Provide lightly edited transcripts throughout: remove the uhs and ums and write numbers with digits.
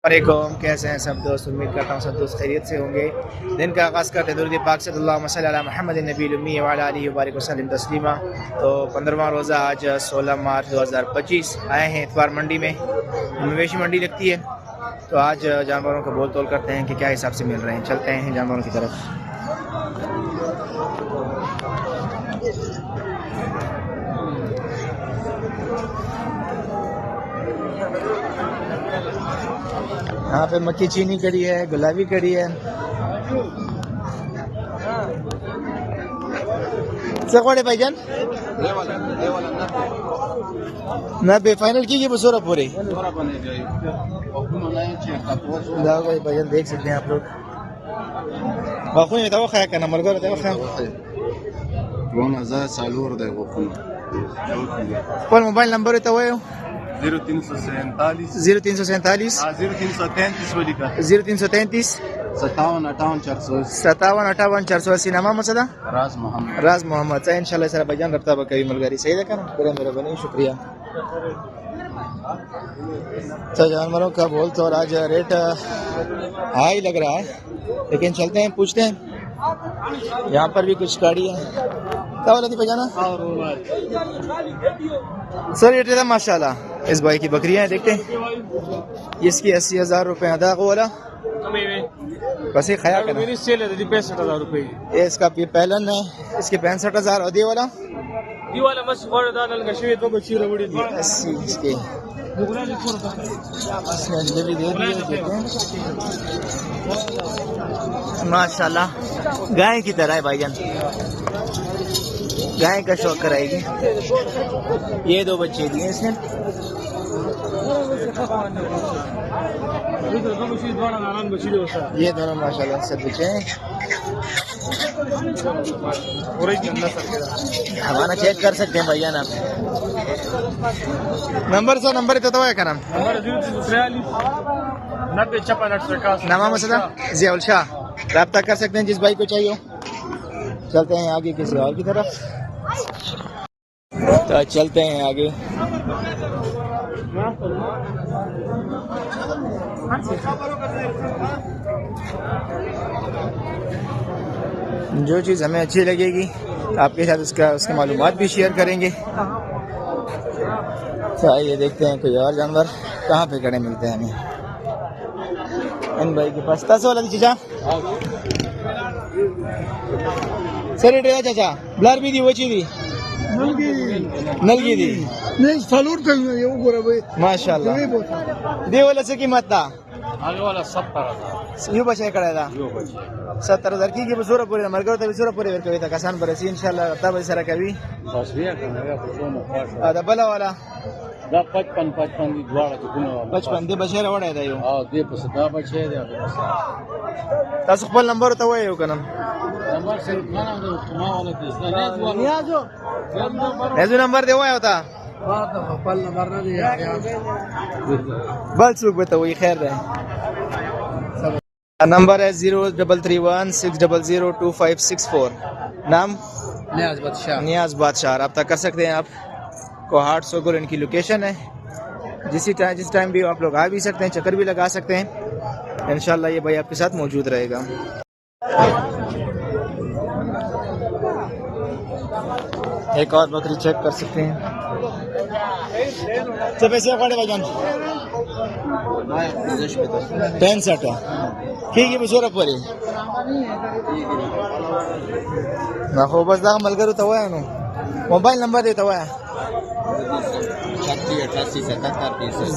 वालेकुम, कैसे हैं सब दोस्त। उम्मीद करता हूँ सब दोस्त खैरियत से होंगे। दिन का आगाज़ करते दुरूद पाक से अल्लाहुम्मा सल्ली अला मुहम्मद नबील उम्मी व अला आलिहि व बारिक वसल्लम तस्लीमा। तो 15वां रोज़ा आज 16 मार्च 2025 आए हैं इतवार मंडी में। मवेशी मंडी लगती है, तो आज जानवरों का बोल तोल करते हैं कि क्या हिसाब से मिल रहे हैं। चलते हैं जानवरों की तरफ। यहाँ पे मक्की चीनी कड़ी है, गुलाबी कड़ी है। सकवाड़े भाईजान ना बे फाइनल की बसोरा पूरे भाईजान देख सकते हैं आप लोग। बाखू खाया का नंबर कौन मोबाइल नंबर है 0347 0337 0333 57 480 नामा मसदा राज मोहम्मद से इंशाल्लाह सर भाईजान रब्ता बकरी मलगारी सही है ना। बड़ा मेरा बनी शुक्रिया। तो जानवरों का बोल तो आज रेट हाई लग रहा है, लेकिन चलते हैं पूछते हैं। यहाँ पर भी कुछ गाड़ी है। क्या वाला थी पहचाना सर? रेट था माशाल्लाह। इस भाई की बकरियां हैं, देखते हैं। इसकी 80,000 रुपये अदा वाला बस ये खाया करना। 65,000 रुपये। ये इसका पहलन है, इसके 65,000 और ये वाला इसके डिलीवरी दे दी है। देखते हैं माशाल्लाह गाय की तरह है भाईजान, गाय का शौक कराएगी। ये 2 बच्चे दिए इसने। ये दोनों माशाल्लाह सब बच्चे हैं। हमारा चेक कर सकते हैं भैया ना। नंबर सर नंबर तो है क्या नाम? 9056 नामा मसला जियाउल शाह। रब्ता कर सकते हैं जिस भाई को चाहिए। चलते हैं आगे किसी और की तरफ। तो चलते हैं आगे। जो चीज़ हमें अच्छी लगेगी आपके साथ उसकी मालूमात भी शेयर करेंगे। तो आइए देखते हैं कोई और जानवर कहाँ पे खड़े मिलते हैं हमें। इन भाई के पास 10 वाला चाचा सर रेट चाचा ब्लर भी दी वो चीज नलगी दी माशाल्लाह। दे वाला से कीमत था आगे वाला 70,000 यू बचे कड़ा था 70,000 की बसूरा पूरे मरगर तो बसूरा पूरे वेर कविता कसान बरसी इंशाल्लाह तब सरा कभी बस भैया करना आधा भला वाला 55 दी द्वारा तो कुनो 55 दे बशेरा वड़ा है यो हां दे बस दा बचे दे तासु खपल नंबर तो है यो कनम नंबर से खाना दो मा वाला किस ने जो नेजू नंबर देवा होता खपल नंबर ना दिया बल सुख बताओ ये खैर है। नंबर है 033160025564। नाम नियाज बादशाह। रब्ता कर सकते हैं आप। कोहाट सोगुल इनकी लोकेशन है। जिस टाइम भी आप लोग आ भी सकते हैं, चक्कर भी लगा सकते हैं। इंशाल्लाह ये भाई आपके साथ मौजूद रहेगा। एक और बकरी चेक कर सकते हैं। तो पैसे भाईजान 65 ठीक है बसोरा परे ना हो बस दा मलगर तो है नो। मोबाइल नंबर देता हुआ है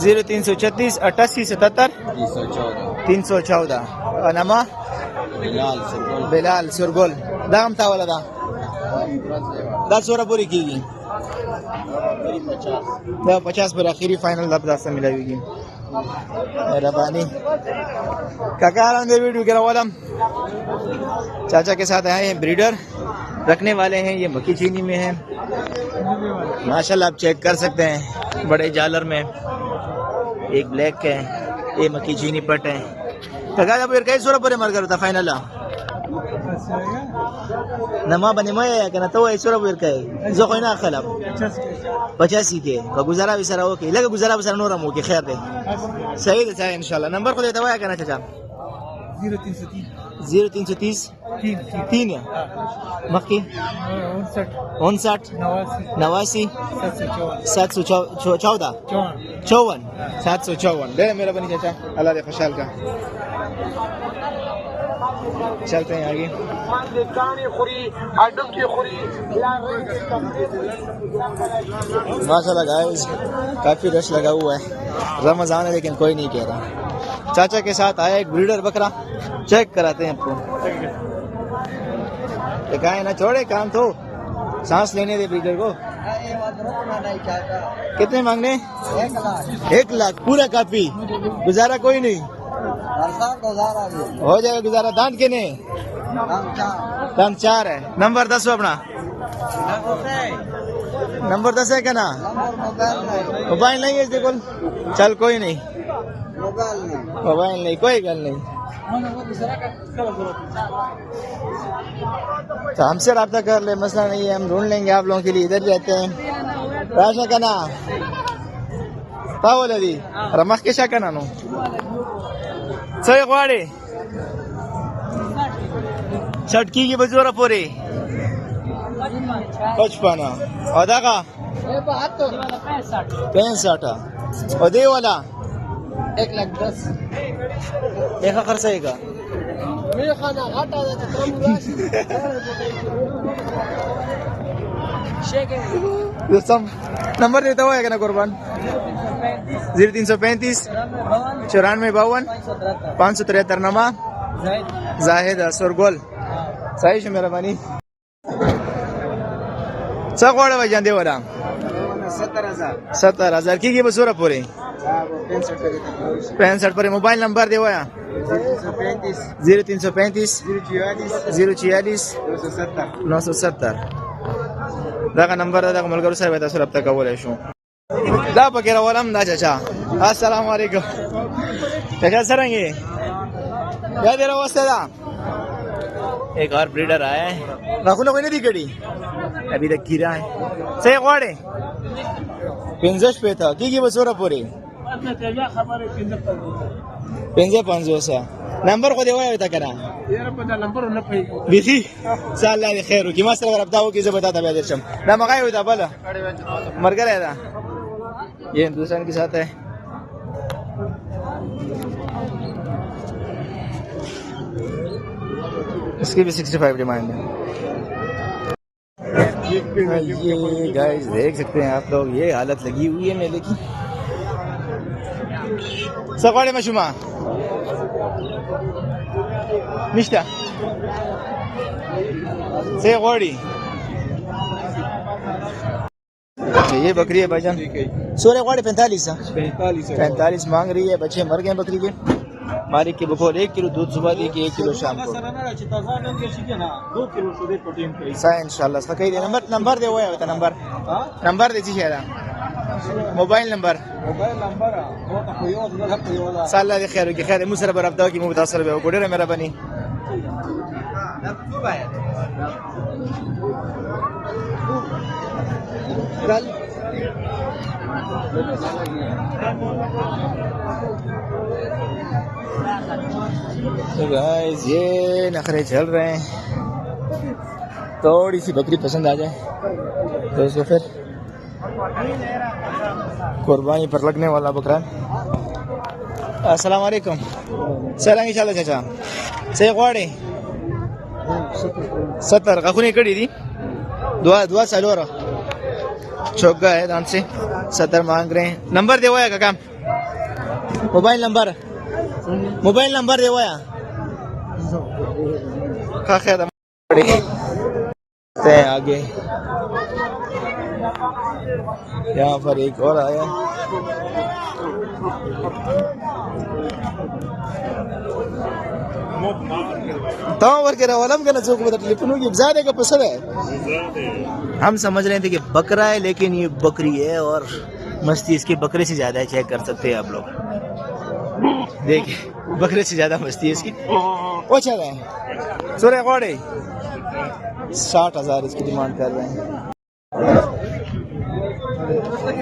0336 88 77 314। नामा बिलाल सुरगोल दाम था वाला दा 10 पूरी की 50 पर आखिरी फाइनल रास्ता मिलेगी। मेहरबानी काका वीडियो के वालम चाचा के साथ आए हैं। ब्रीडर रखने वाले हैं। ये मक्की चीनी में है माशाल्लाह, आप चेक कर सकते हैं। बड़े जालर में एक ब्लैक है, ये मक्की चीनी पट है। काका जब कई 16 पूरे मर गया था फाइनल नमा बने मैं कहना तो ऐसा बोल के जो कोई ना खिलाफ 85 के का गुजारा भी सरा ओके लगा गुजारा भी सरा नोरम ओके खैर दे सही है इंशाल्लाह नंबर को देता हुआ कहना चाचा 0330 3 है मक्की 59 89 714 754 ले मेरा बनी चाचा अल्लाह दे खुशहाल का चलते हैं आगे माशाल्लाह गाइस काफी रश लगा हुआ है रमजान है लेकिन कोई नहीं कह रहा चाचा के साथ आया एक ब्रीडर बकरा चेक कराते हैं आपको कहा ना छोड़े काम तो सांस लेने दे ब्रीडर को कितने मांगने 1 लाख पूरा काफी गुजारा कोई नहीं हो जाएगा गुजारा दांत के नहीं दांत 4 है नंबर 10 अपना नंबर 10 है क्या ना मोबाइल नहीं है इसके कोल चल कोई नहीं मोबाइल नहीं कोई गल नहीं तो हमसे रब्ता कर ले मसला नहीं है हम ढूंढ लेंगे आप लोगों के लिए इधर रहते हैं राशा का ना बोले दी रमख के शा का ना नो सही वाड़े छटकी की बजोरा पूरी 55 औदा का 65 और दे वाला 1,10,000 देखा खर्च है का नंबर देता हुआ है ना कुर्बान 0335 94 573 नमा जाहिद असरगोल सही है मेरा बानी सकोड़ा भाई जान दे वाला 70,000 की बसूरा पूरे 65 पर मोबाइल नंबर दे हुआ 0335 044 970 दाका नंबर दाका मलगरू साहब ऐसा रब्ता का बोले शो दा पकेरा वालम ना चाचा अस्सलाम वालेकुम चाचा सरेंगे क्या दे रहा वास्ते दा एक और ब्रीडर आया है नाखून कोई नहीं दिखड़ी अभी तक गिरा है सही वाड़े 50 पे था की बसूरा पूरी 55 नंबर को देवा होता करा बिजी साला खैर की मसला रब्ताओ की बताता है दर्शम ना मगाई होता बोला मर गया था ये हिंदुस्तान के साथ है इसकी भी 65 डिमांड है ये गाइस देख सकते हैं आप लोग ये हालत लगी हुई है मेले की सकाळे मशुमा निष्ठा से गोड़ी ये बकरी है भाईजान सोरे गोड़ी 45 मांग रही है बच्चे मर गए बकरी के मालिक के बखोर 1 किलो दूध सुबह दी कि 1 किलो शाम को इंशाल्लाह इसका कही दे नंबर दे हुआ है नंबर दे चाहिए मोबाइल नंबर साला दे खैर की खैर मुसर पर अब की मुतासर है कोडे मेरा बनी तो गाइस ये नखरे चल रहे हैं थोड़ी सी बकरी पसंद आ जाए तो इसको फिर कुर्बानी पर लगने वाला बकरा अस्सलाम वालेकुम सलाम इंशाल्लाह चाचा से गोड़े 70 का खुनी कड़ी थी दुआ चालू रहा चौका है दान से 70 मांग रहे हैं नंबर दे हुआ है काका मोबाइल नंबर दे हुआ है आगे यहाँ पर एक और आया का पसंद है हम समझ रहे थे कि बकरा है लेकिन ये बकरी है और मस्ती इसकी बकरे से ज्यादा है चेक कर सकते हैं आप लोग देखिए बकरे से ज्यादा मस्ती है इसकी अच्छा है सोरे गोड़े 60,000 इसकी डिमांड कर रहे हैं।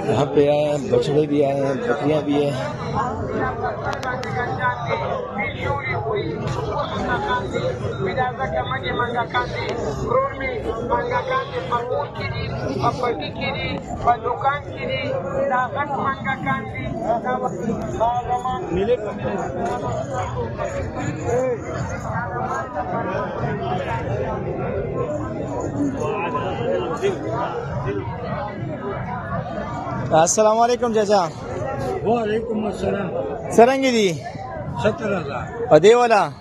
यहाँ पे आए हैं, बछड़े भी आए हैं, बकरियाँ भी हैं। अस्सलाम वालेकुम चाचा। वालेकुम अस्सलाम। सरंगी दी 17,000 और दे वाला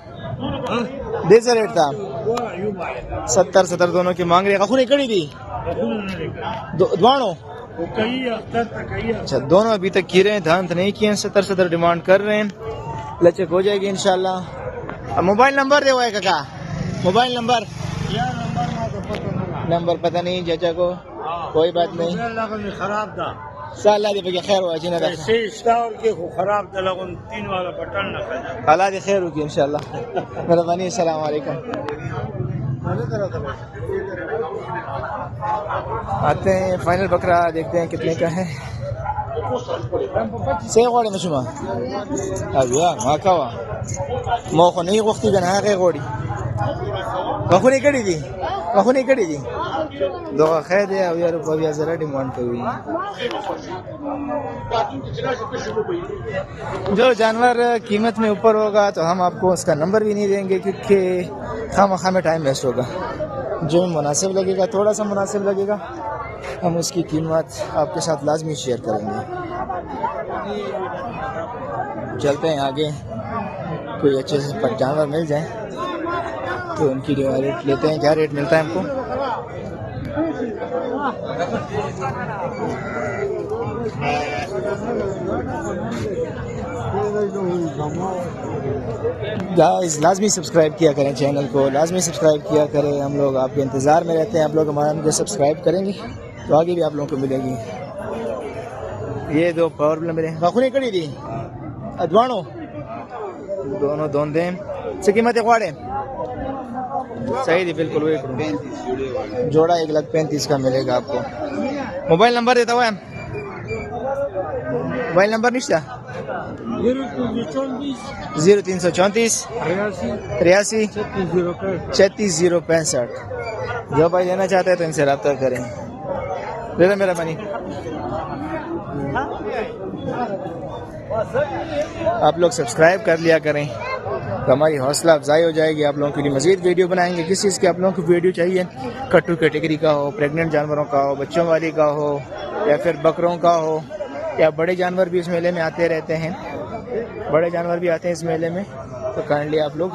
दे से रेट था वो यूं आया 70 दोनों की मांग रहे हैं। खुने कड़ी दी द्वाणो वो कई अख्तर तक कई अच्छा, दोनों अभी तक कीरे हैं, धान नहीं किए हैं। 70 डिमांड कर रहे हैं, लचक हो जाएगी इंशाल्लाह। अब मोबाइल नंबर दे हुआ है काका, मोबाइल नंबर यार नंबर पता नहीं चाचा को, कोई बात नहीं। नहीं खराब था साला दे पे खैर हुआ जिना दा से स्टार के को खराब था लगन 3 वाला बटन ना खा अल्लाह दे खैर होगी इंशाल्लाह। मेहरबानी। अस्सलाम वालेकुम। आते हैं फाइनल बकरा देखते हैं कितने का है। से गोड़ी मशुमा अबिया माकावा मोखो नहीं वक्ती बना है गोड़ी मखुनी कड़ी थी, मखुनी कड़ी थी दो खैर है। अब यार रुपया जरा डिमांड कर हुई। जो जानवर कीमत में ऊपर होगा तो हम आपको उसका नंबर भी नहीं देंगे, क्योंकि खामखा में टाइम वेस्ट होगा। जो मुनासिब लगेगा, थोड़ा सा मुनासिब लगेगा, हम उसकी कीमत आपके साथ लाजमी शेयर करेंगे। चलते हैं आगे, कोई अच्छे से जानवर मिल जाए तो उनकी रेट लेते हैं। क्या रेट मिलता है हमको? गाइस लाजमी सब्सक्राइब किया करें चैनल को, लाजमी सब्सक्राइब किया करें। हम लोग आपके इंतज़ार में रहते हैं। आप लोग हमारा मुझे सब्सक्राइब करेंगे तो आगे भी आप लोगों को मिलेगी। ये दो प्रॉब्लम मेरे खाखुनी कड़ी थी अदवाणो दोनों दोंदे से कीमत वाड़े सही थी बिल्कुल। वही जोड़ा 1,35,000 का मिलेगा आपको। मोबाइल नंबर देता हुआ है, मोबाइल नंबर नहीं 0334 83 36 065। जो भाई लेना चाहते हैं तो इनसे रब्ता करें। दे मेरा मनी। आप लोग सब्सक्राइब कर लिया करें तो हमारी हौसला अफजाई हो जाएगी। आप लोगों के लिए मज़ीद वीडियो बनाएंगे। किस चीज़ की आप लोगों को वीडियो चाहिए, कट्टू कैटेगरी का हो, प्रेग्नेंट जानवरों का हो, बच्चों वाली का हो, या फिर बकरों का हो, या बड़े जानवर भी इस मेले में आते रहते हैं। बड़े जानवर भी आते हैं इस मेले में, तो काइंडली आप लोग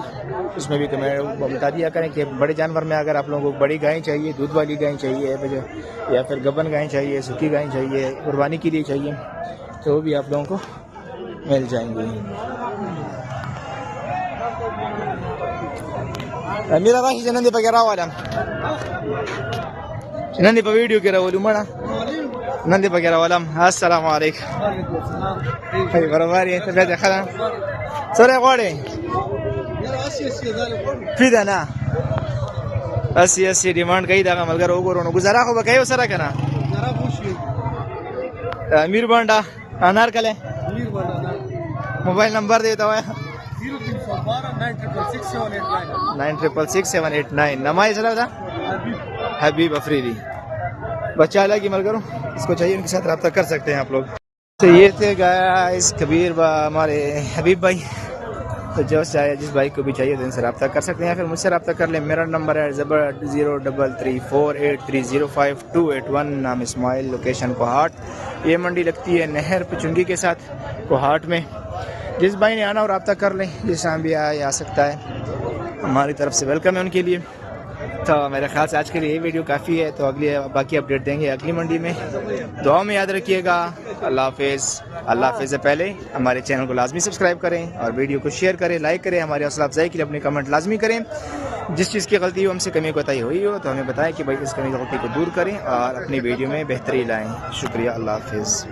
उसमें भी कमेंट बता दिया करें कि बड़े जानवर में अगर आप लोगों को बड़ी गाय चाहिए, दूध वाली गाय चाहिए, या फिर गबन गाय चाहिए, सूखी गाय चाहिए, कुर्बानी के लिए चाहिए, तो वो भी आप लोगों को मिल जाएंगे। मेरा राशि नंदी पगेरा वाला नंदी पर वीडियो के रहा मणा नंदी पगेरा वाला। अस्सलाम वालेकुम भाई बराबर है तबीयत खरा सरे गोड़े फिदा ना 80 डिमांड कई दागा मलगर ओगोरो गुजारा हो बकायो सरा कना अमीर बांडा अनार कले मोबाइल नंबर देता हुआ 9666789 नमाई चला था हबीब अफरीदी। बच्चा अलग ही मल करो, इसको चाहिए उनके साथ रब्ता कर सकते हैं आप लोग। तो ये थे गाइस कबीर हमारे हबीब भाई। तो जो चाहे जिस भाई को भी चाहिए तो इनसे रब्ता कर सकते हैं, फिर मुझसे रब्ता कर लें। मेरा नंबर है 03348305281। नाम इस्माइल, लोकेशन कोहाट। ये मंडी लगती है नहर पिचुंगी के साथ कोहाट में। जिस भाई ने आना और रब्ता कर लें, जिस शाम भी आ सकता है, हमारी तरफ से वेलकम है उनके लिए। तो मेरे ख्याल से आज के लिए ये वीडियो काफ़ी है। तो अगली बाकी अपडेट देंगे अगली मंडी में। दुआ में याद रखिएगा। अल्लाह हाफिज़। अल्लाह हाफिज़ से पहले हमारे चैनल को लाजमी सब्सक्राइब करें और वीडियो को शेयर करें, लाइक करें। हमारी हौसला अफजाई के लिए अपने कमेंट लाजमी करें। जिस चीज़ की गलती हो, हमसे कमी कोताही हुई हो तो हमें बताएं कि भाई इस कमी गलती को दूर करें और अपनी वीडियो में बेहतरी लाएँ। शुक्रिया। अल्लाह हाफिज़।